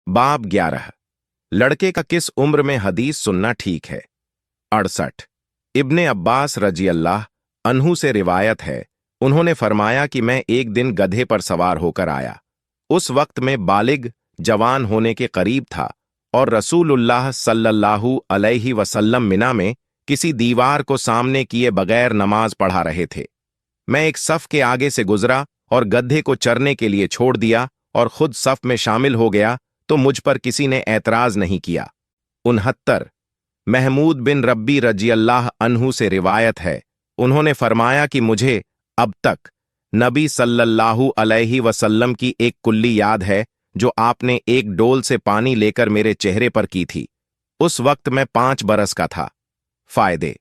बाब 11। लड़के का किस उम्र में हदीस सुनना ठीक है। 68। इब्ने अब्बास रजी अल्लाह अन्हु से रिवायत है, उन्होंने फरमाया कि मैं एक दिन गधे पर सवार होकर आया। उस वक्त में बालिग जवान होने के करीब था और रसूलुल्लाह सल्लल्लाहु अलैहि वसल्लम मिना में किसी दीवार को सामने किए बगैर नमाज पढ़ा रहे थे। मैं एक सफ के आगे से गुजरा और गधे को चरने के लिए छोड़ दिया और खुद सफ में शामिल हो गया तो मुझ पर किसी ने ऐतराज नहीं किया। 69। महमूद बिन रब्बी रजी अल्लाह अन्हु से रिवायत है, उन्होंने फरमाया कि मुझे अब तक नबी सल्लल्लाहु अलैहि वसल्लम की एक कुल्ली याद है जो आपने एक डोल से पानी लेकर मेरे चेहरे पर की थी। उस वक्त मैं 5 बरस का था। फायदे।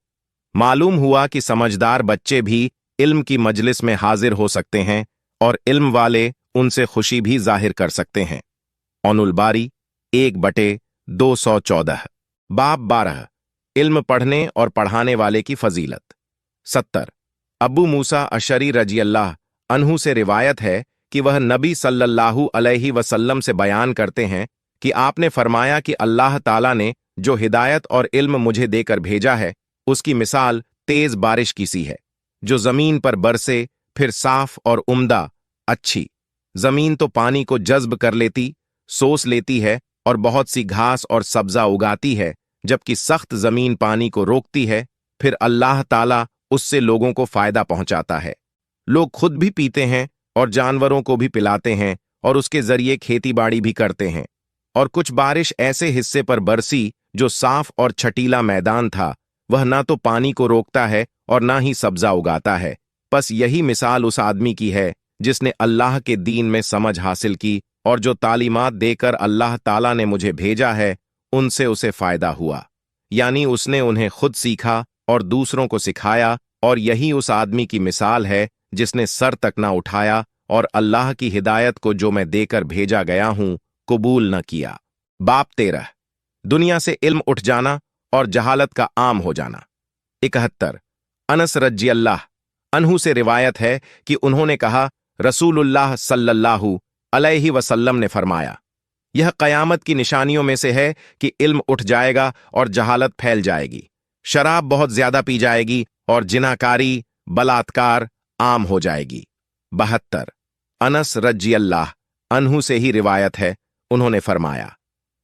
मालूम हुआ कि समझदार बच्चे भी इल्म की मजलिस में हाजिर हो सकते हैं और इल्म वाले उनसे खुशी भी जाहिर कर सकते हैं। औनुल बारी 1/214। बाब 12। इल्म पढ़ने और पढ़ाने वाले की फजीलत। 70। अबू मूसा अशरी रजी अल्लाह अन्हु से रिवायत है कि वह नबी सल्लल्लाहु अलैहि वसल्लम से बयान करते हैं कि आपने फरमाया कि अल्लाह ताला ने जो हिदायत और इल्म मुझे देकर भेजा है उसकी मिसाल तेज बारिश की सी है, जो जमीन पर बरसे फिर साफ और उम्दा अच्छी। जमीन तो पानी को जज्ब कर लेती, सोस लेती है और बहुत सी घास और सब्जा उगाती है, जबकि सख्त जमीन पानी को रोकती है, फिर अल्लाह ताला उससे लोगों को फायदा पहुंचाता है। लोग खुद भी पीते हैं और जानवरों को भी पिलाते हैं और उसके जरिए खेती बाड़ी भी करते हैं। और कुछ बारिश ऐसे हिस्से पर बरसी जो साफ और छटीला मैदान था, वह ना तो पानी को रोकता है और ना ही सब्जा उगाता है। बस यही मिसाल उस आदमी की है जिसने अल्लाह के दीन में समझ हासिल की और जो तालीमात देकर अल्लाह ताला ने मुझे भेजा है उनसे उसे फायदा हुआ, यानी उसने उन्हें खुद सीखा और दूसरों को सिखाया। और यही उस आदमी की मिसाल है जिसने सर तक ना उठाया और अल्लाह की हिदायत को जो मैं देकर भेजा गया हूं कबूल न किया। बाब 13। दुनिया से इल्म उठ जाना और जहालत का आम हो जाना। 71। अनस रजी अल्लाह अन्हु से रिवायत है कि उन्होंने कहा, रसूलुल्लाह सल्लल्लाहु अलैहि वसल्लम ने फरमाया, यह कयामत की निशानियों में से है कि इल्म उठ जाएगा और जहालत फैल जाएगी। शराब बहुत ज्यादा पी जाएगी और जिनाकारी बलात्कार आम हो जाएगी। 72। अनस रजी अल्लाह अन्हु से ही रिवायत है, उन्होंने फरमाया,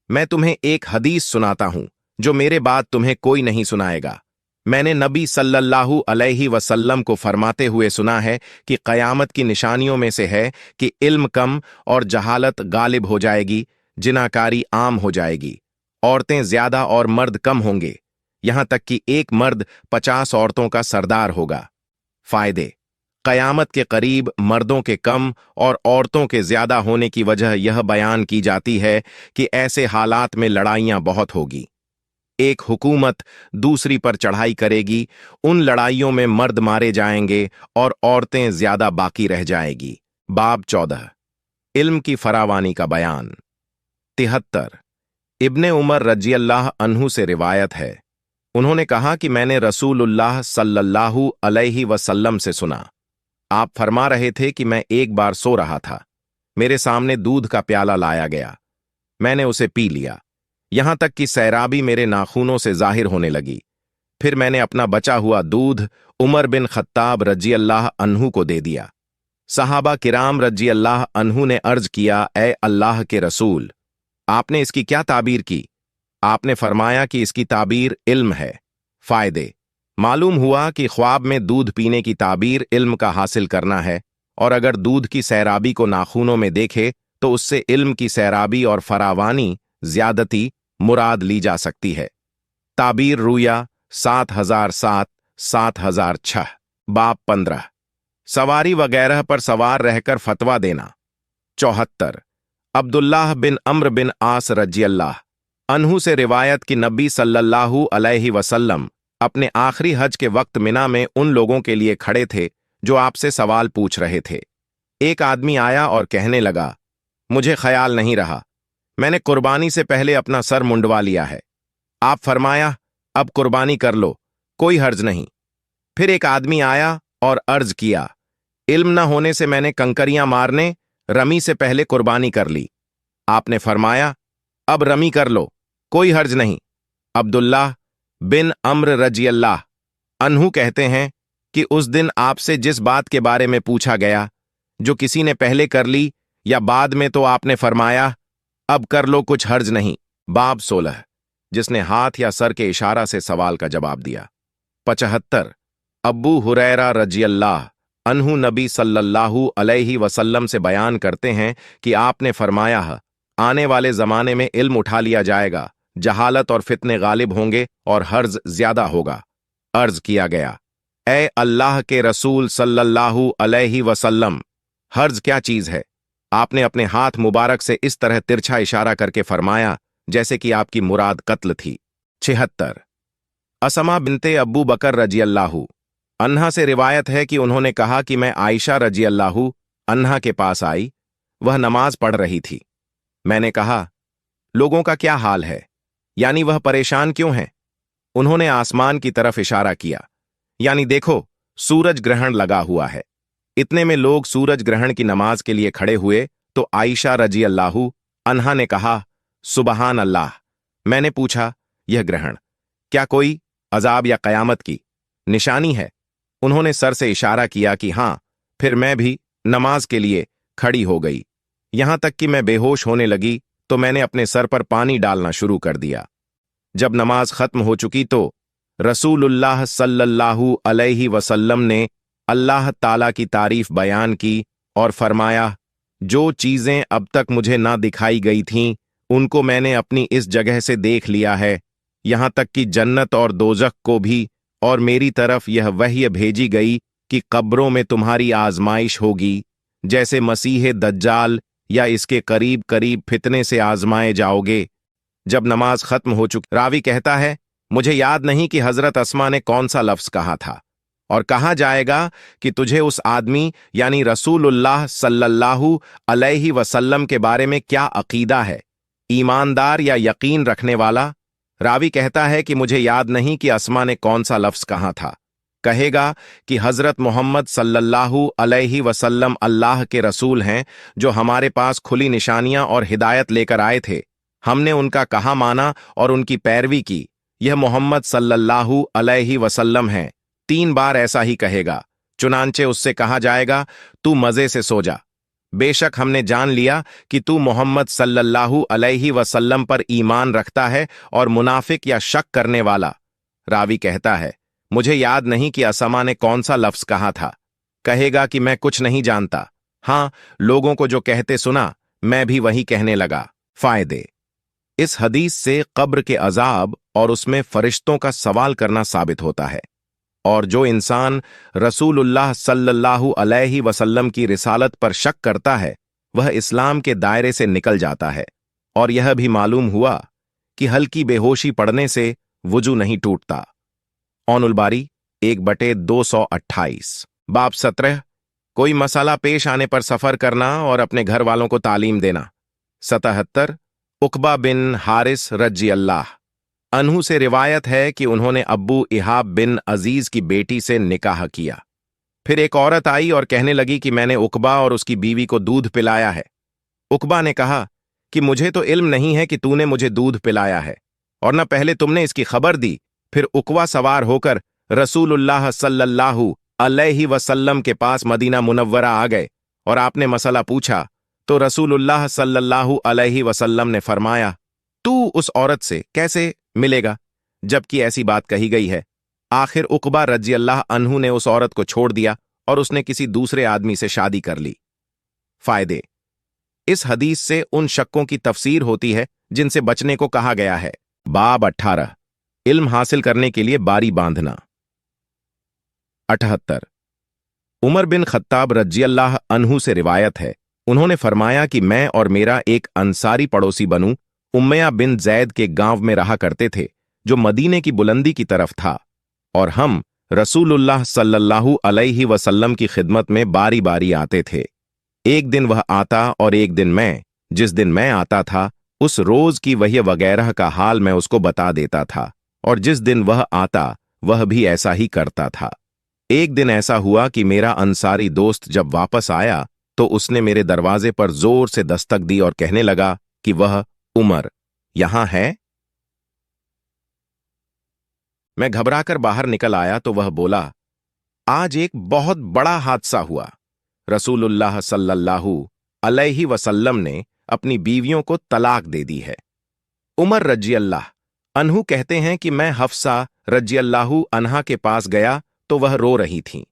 मैं तुम्हें एक हदीस सुनाता हूं जो मेरे बाद तुम्हें कोई नहीं सुनाएगा। मैंने नबी सल्लल्लाहु अलैहि वसल्लम को फरमाते हुए सुना है कि कयामत की निशानियों में से है कि इल्म कम और जहालत गालिब हो जाएगी, जिनाकारी आम हो जाएगी, औरतें ज्यादा और मर्द कम होंगे, यहां तक कि एक मर्द 50 औरतों का सरदार होगा। फायदे। कयामत के करीब मर्दों के कम और औरतों के ज्यादा होने की वजह यह बयान की जाती है कि ऐसे हालात में लड़ाइयां बहुत होगी। एक हुकूमत दूसरी पर चढ़ाई करेगी, उन लड़ाइयों में मर्द मारे जाएंगे और औरतें ज्यादा बाकी रह जाएगी। बाब 14। इल्म की फरावानी का बयान। 73। इब्ने उमर रजी अल्लाह अन्हु से रिवायत है, उन्होंने कहा कि मैंने रसूलुल्लाह सल्लल्लाहु अलैहि वसल्लम से सुना, आप फरमा रहे थे कि मैं एक बार सो रहा था, मेरे सामने दूध का प्याला लाया गया, मैंने उसे पी लिया, यहां तक कि सैराबी मेरे नाखूनों से जाहिर होने लगी। फिर मैंने अपना बचा हुआ दूध उमर बिन खत्ताब रजी अल्लाह अन्हु को दे दिया। सहाबा किराम रजी अल्लाह अन्हु ने अर्ज किया, ए अल्लाह के रसूल, आपने इसकी क्या ताबीर की? आपने फरमाया कि इसकी ताबीर इल्म है। फायदे। मालूम हुआ कि ख्वाब में दूध पीने की ताबीर इल्म का हासिल करना है, और अगर दूध की सैराबी को नाखूनों में देखे तो उससे इल्म की सैराबी और फरावानी ज्यादती मुराद ली जा सकती है। ताबीर रुया 7007 7006। बाब 15। सवारी वगैरह पर सवार रहकर फतवा देना। 74। अब्दुल्लाह बिन अम्र बिन आस रजी अल्लाह अन्हु से रिवायत कि नबी सल्लल्लाहु अलैहि वसल्लम अपने आखिरी हज के वक्त मिना में उन लोगों के लिए खड़े थे जो आपसे सवाल पूछ रहे थे। एक आदमी आया और कहने लगा, मुझे ख्याल नहीं रहा, मैंने कुर्बानी से पहले अपना सर मुंडवा लिया है। आप फरमाया, अब कुर्बानी कर लो, कोई हर्ज नहीं। फिर एक आदमी आया और अर्ज किया, इल्म न होने से मैंने कंकरियां मारने रमी से पहले कुर्बानी कर ली। आपने फरमाया, अब रमी कर लो, कोई हर्ज नहीं। अब्दुल्लाह बिन अम्र रजियल्लाह अन्हु कहते हैं कि उस दिन आपसे जिस बात के बारे में पूछा गया, जो किसी ने पहले कर ली या बाद में, तो आपने फरमाया अब कर लो, कुछ हर्ज नहीं। बाब 16, जिसने हाथ या सर के इशारा से सवाल का जवाब दिया। 75, अब्बू हुरैरा रजियल्लाह अन्हु नबी सल्लल्लाहु अलैहि वसल्लम से बयान करते हैं कि आपने फरमाया है, आने वाले जमाने में इल्म उठा लिया जाएगा, जहालत और फितने गालिब होंगे और हर्ज ज्यादा होगा। अर्ज किया गया, ए अल्लाह के रसूल सल्लल्लाहु अलैहि वसल्लम, हर्ज क्या चीज है? आपने अपने हाथ मुबारक से इस तरह तिरछा इशारा करके फरमाया जैसे कि आपकी मुराद कत्ल थी। 76, असमा बिनते अब्बू बकर रजियल्लाहु अन्हा से रिवायत है कि उन्होंने कहा कि मैं आयशा रजियल्लाहु अन्हा के पास आई, वह नमाज पढ़ रही थी। मैंने कहा, लोगों का क्या हाल है, यानी वह परेशान क्यों है? उन्होंने आसमान की तरफ इशारा किया, यानी देखो सूरज ग्रहण लगा हुआ है। इतने में लोग सूरज ग्रहण की नमाज के लिए खड़े हुए तो आयशा रजियल्लाहु अन्हा ने कहा, सुबहान अल्लाह। मैंने पूछा, यह ग्रहण क्या कोई अजाब या कयामत की निशानी है? उन्होंने सर से इशारा किया कि हां। फिर मैं भी नमाज के लिए खड़ी हो गई, यहां तक कि मैं बेहोश होने लगी तो मैंने अपने सर पर पानी डालना शुरू कर दिया। जब नमाज खत्म हो चुकी तो रसूलुल्लाह सल्लल्लाहु अलैहि वसल्लम ने अल्लाह ताला की तारीफ बयान की और फरमाया, जो चीजें अब तक मुझे ना दिखाई गई थीं उनको मैंने अपनी इस जगह से देख लिया है, यहां तक कि जन्नत और दोजख को भी, और मेरी तरफ यह वही भेजी गई कि कब्रों में तुम्हारी आजमाइश होगी, जैसे मसीह दज्जाल या इसके करीब करीब फितने से आजमाए जाओगे। जब नमाज खत्म हो चुकी, रावी कहता है, मुझे याद नहीं कि हजरत अस्मा ने कौन सा लफ्ज कहा था, और कहा जाएगा कि तुझे उस आदमी यानी रसूलुल्लाह सल्लल्लाहु अलैहि वसल्लम के बारे में क्या अकीदा है, ईमानदार या यकीन रखने वाला? रावी कहता है कि मुझे याद नहीं कि अस्मा ने कौन सा लफ्ज कहा था। कहेगा कि हजरत मोहम्मद सल्लल्लाहु अलैहि वसल्लम अल्लाह के रसूल हैं जो हमारे पास खुली निशानियां और हिदायत लेकर आए थे, हमने उनका कहा माना और उनकी पैरवी की, यह मोहम्मद सल्लल्लाहु अलैहि वसल्लम हैं। 3 बार ऐसा ही कहेगा। चुनांचे उससे कहा जाएगा, तू मजे से सो जा, बेशक हमने जान लिया कि तू मोहम्मद सल्लल्लाहु अलैहि वसल्लम पर ईमान रखता है और मुनाफिक या शक करने वाला। रावी कहता है, मुझे याद नहीं कि असमा ने कौन सा लफ्ज कहा था। कहेगा कि मैं कुछ नहीं जानता, हां लोगों को जो कहते सुना मैं भी वही कहने लगा। फायदे, इस हदीस से कब्र के अजाब और उसमें फरिश्तों का सवाल करना साबित होता है, और जो इंसान रसूलुल्लाह सल्लल्लाहु अलैहि वसल्लम की रिसालत पर शक करता है वह इस्लाम के दायरे से निकल जाता है। और यह भी मालूम हुआ कि हल्की बेहोशी पड़ने से वुजू नहीं टूटता। औनुल बारी 1/228। बाब 17, कोई मसला पेश आने पर सफर करना और अपने घर वालों को तालीम देना। 77, उकबा बिन हारिस रज़ियल्लाह अन्हु से रिवायत है कि उन्होंने अब्बू इहाब बिन अजीज की बेटी से निकाह किया। फिर एक औरत आई और कहने लगी कि मैंने उकबा और उसकी बीवी को दूध पिलाया है। उकबा ने कहा कि मुझे तो इल्म नहीं है कि तूने मुझे दूध पिलाया है, और न पहले तुमने इसकी खबर दी। फिर उकबा सवार होकर रसूलुल्लाह सल्लल्लाहु अलैहि वसल्लम के पास मदीना मुनव्वरा आ गए और आपने मसला पूछा तो रसूलुल्लाह सल्लल्लाहु अलैहि वसल्लम ने फरमाया, तू उस औरत से कैसे मिलेगा जबकि ऐसी बात कही गई है। आखिर उकबा रज़ियल्लाह अन्हु ने उस औरत को छोड़ दिया और उसने किसी दूसरे आदमी से शादी कर ली। फायदे, इस हदीस से उन शक्कों की तफसीर होती है जिनसे बचने को कहा गया है। बाब 18, इल्म हासिल करने के लिए बारी बांधना। 78, उमर बिन खत्ताब रज़ियल्लाह अन्हु से रिवायत है, उन्होंने फरमाया कि मैं और मेरा एक अंसारी पड़ोसी बनू उम्मया बिन जैद के गांव में रहा करते थे जो मदीने की बुलंदी की तरफ था, और हम रसूलुल्लाह सल्लल्लाहु अलैहि वसल्लम की खिदमत में बारी बारी आते थे। एक दिन वह आता और एक दिन मैं। जिस दिन मैं आता था उस रोज की वही वगैरह का हाल मैं उसको बता देता था, और जिस दिन वह आता वह भी ऐसा ही करता था। एक दिन ऐसा हुआ कि मेरा अंसारी दोस्त जब वापस आया तो उसने मेरे दरवाजे पर जोर से दस्तक दी और कहने लगा कि वह उमर यहां है? मैं घबराकर बाहर निकल आया तो वह बोला, आज एक बहुत बड़ा हादसा हुआ। रसूलुल्लाह सल्लल्लाहु अलैहि वसल्लम ने अपनी बीवियों को तलाक दे दी है। उमर रज़ियल्लाहु अन्हु कहते हैं कि मैं हफ्सा रज़ियल्लाहु अन्हा के पास गया तो वह रो रही थीं।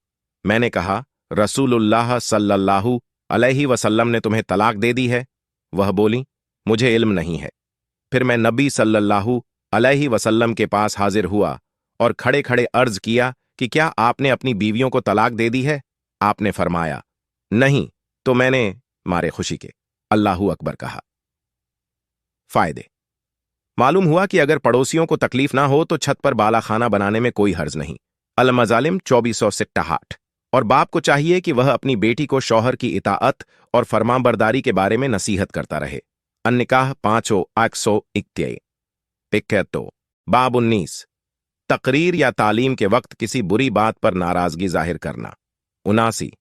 मैंने कहा, रसूलुल्लाह सल्लल्लाहु अलैहि वसल्लम ने तुम्हें तलाक दे दी है? वह बोली, मुझे इल्म नहीं है। फिर मैं नबी सल्लल्लाहु अलैहि वसल्लम के पास हाजिर हुआ और खड़े खड़े अर्ज किया कि क्या आपने अपनी बीवियों को तलाक दे दी है? आपने फरमाया, नहीं। तो मैंने मारे खुशी के अल्लाहू अकबर कहा। फायदे। मालूम हुआ कि अगर पड़ोसियों को तकलीफ ना हो तो छत पर बाला खाना बनाने में कोई हर्ज नहीं। अल-मज़ालिम 2468। और बाप को चाहिए कि वह अपनी बेटी को शौहर की इताअत और फरमाबरदारी के बारे में नसीहत करता रहे। अन्निकाह 5:121। पिक्केतो बाब 19। तकरीर या तालीम के वक्त किसी बुरी बात पर नाराजगी जाहिर करना। 79।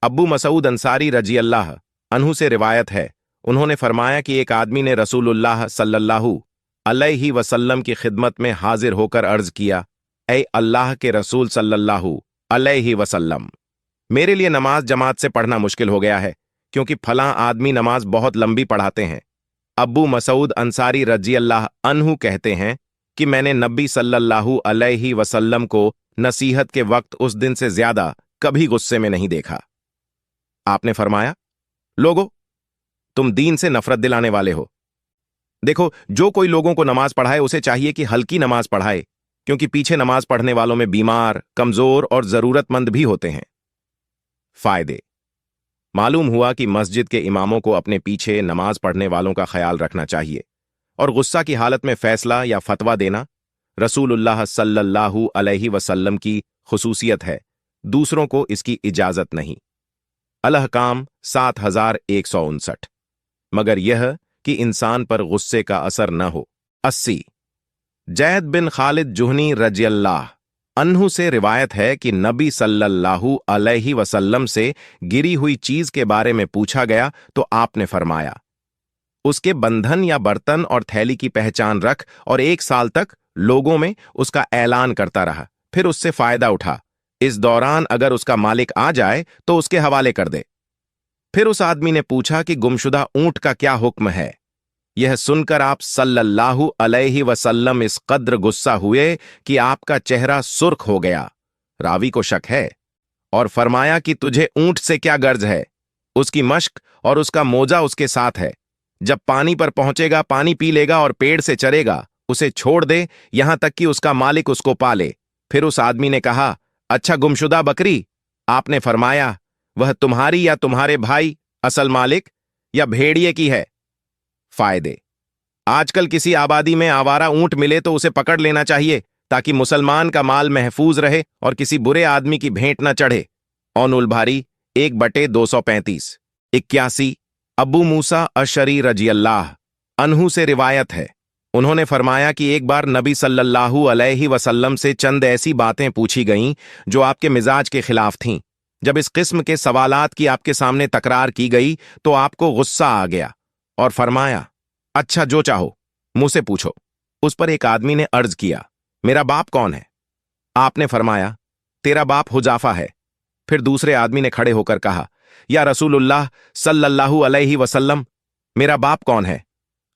अब्बू मसूद अंसारी रज़ियल्लाहु अन्हु से रिवायत है, उन्होंने फरमाया कि एक आदमी ने रसूलुल्लाह सल्लल्लाहु अलैहि वसल्लम की खिदमत में हाजिर होकर अर्ज किया, ऐ अल्लाह के रसूल सल्लल्लाहु अलैहि वसल्लम, मेरे लिए नमाज जमात से पढ़ना मुश्किल हो गया है, क्योंकि फलां आदमी नमाज बहुत लंबी पढ़ाते हैं। अब्बू मसूद अंसारी रज़ियल्लाहु अन्हु कहते हैं कि मैंने नबी सल्लल्लाहु अलैहि वसल्लम को नसीहत के वक्त उस दिन से ज्यादा कभी गुस्से में नहीं देखा। आपने फरमाया, लोगो, तुम दीन से नफरत दिलाने वाले हो। देखो, जो कोई लोगों को नमाज पढ़ाए उसे चाहिए कि हल्की नमाज पढ़ाए, क्योंकि पीछे नमाज पढ़ने वालों में बीमार, कमजोर और जरूरतमंद भी होते हैं। फायदे। मालूम हुआ कि मस्जिद के इमामों को अपने पीछे नमाज पढ़ने वालों का ख्याल रखना चाहिए और गुस्सा की हालत में फैसला या फतवा देना रसूलुल्लाह सल्लल्लाहु अलैहि वसल्लम की खुसूसियत है, दूसरों को इसकी इजाजत नहीं। अल-अहकाम 7159। मगर यह कि इंसान पर गुस्से का असर न हो। 80। जैद बिन खालिद जुहनी रज़ियल्लाहु अन्हु से रिवायत है कि नबी सल्लल्लाहु अलैहि वसल्लम से गिरी हुई चीज के बारे में पूछा गया तो आपने फरमाया, उसके बंधन या बर्तन और थैली की पहचान रख, और 1 साल तक लोगों में उसका ऐलान करता रहा, फिर उससे फायदा उठा। इस दौरान अगर उसका मालिक आ जाए तो उसके हवाले कर दे। फिर उस आदमी ने पूछा कि गुमशुदा ऊंट का क्या हुक्म है। यह सुनकर आप सल्लल्लाहु अलैहि वसल्लम इस कद्र गुस्सा हुए कि आपका चेहरा सुर्ख हो गया। रावी को शक है, और फरमाया कि तुझे ऊंट से क्या गर्ज है? उसकी मश्क और उसका मोजा उसके साथ है। जब पानी पर पहुंचेगा पानी पी लेगा और पेड़ से चरेगा, उसे छोड़ दे यहां तक कि उसका मालिक उसको पाले। फिर उस आदमी ने कहा, अच्छा गुमशुदा बकरी? आपने फरमाया, वह तुम्हारी या तुम्हारे भाई असल मालिक या भेड़िए की है। फायदे। आजकल किसी आबादी में आवारा ऊंट मिले तो उसे पकड़ लेना चाहिए, ताकि मुसलमान का माल महफूज रहे और किसी बुरे आदमी की भेंट न चढ़े। औनुल भारी 1/235। 81। अब्बू मूसा अशरी रज़ियल्लाहु अन्हु से रिवायत है, उन्होंने फरमाया कि एक बार नबी सल्लल्लाहु अलैहि वसल्लम से चंद ऐसी बातें पूछी गईं जो आपके मिजाज के खिलाफ थीं। जब इस किस्म के सवालात की आपके सामने तकरार की गई तो आपको गुस्सा आ गया और फरमाया, अच्छा जो चाहो मुझसे पूछो। उस पर एक आदमी ने अर्ज किया, मेरा बाप कौन है? आपने फरमाया, तेरा बाप हुजाफा है। फिर दूसरे आदमी ने खड़े होकर कहा, या रसूलुल्लाह सल्लल्लाहु अलैहि वसल्लम, मेरा बाप कौन है?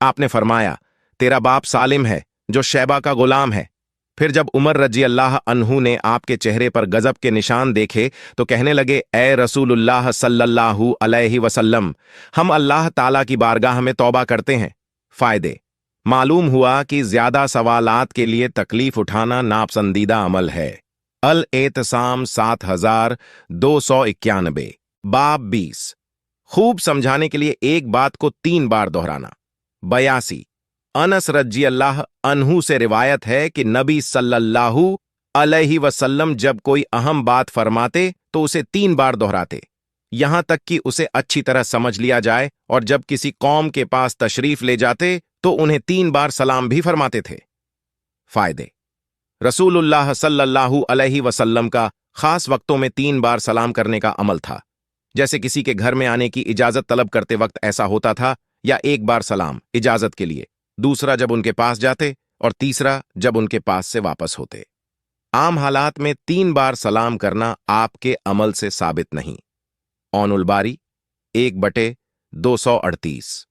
आपने फरमाया, तेरा बाप सालिम है जो शैबा का गुलाम है। फिर जब उमर रज़ियल्लाहु अन्हु ने आपके चेहरे पर गजब के निशान देखे तो कहने लगे, ए रसूलुल्लाह सल्लल्लाहु अलैहि वसल्लम, हम अल्लाह ताला की बारगाह में तौबा करते हैं। फायदे। मालूम हुआ कि ज्यादा सवालात के लिए तकलीफ उठाना नापसंदीदा अमल है। अल-एतसाम 7291। बाब 20। खूब समझाने के लिए एक बात को 3 बार दोहराना। 82। अनस रज़ियल्लाहु अन्हु से रिवायत है कि नबी सल्लल्लाहु अलैहि वसल्लम जब कोई अहम बात फरमाते तो उसे 3 बार दोहराते, यहां तक कि उसे अच्छी तरह समझ लिया जाए, और जब किसी कौम के पास तशरीफ ले जाते तो उन्हें 3 बार सलाम भी फरमाते थे। फायदे। रसूलुल्लाह सल्लल्लाहु अलैहि वसल्लम का खास वक्तों में 3 बार सलाम करने का अमल था, जैसे किसी के घर में आने की इजाजत तलब करते वक्त ऐसा होता था, या 1 बार सलाम इजाजत के लिए, दूसरा जब उनके पास जाते और तीसरा जब उनके पास से वापस होते। आम हालात में 3 बार सलाम करना आपके अमल से साबित नहीं। औनुल बारी 1/238।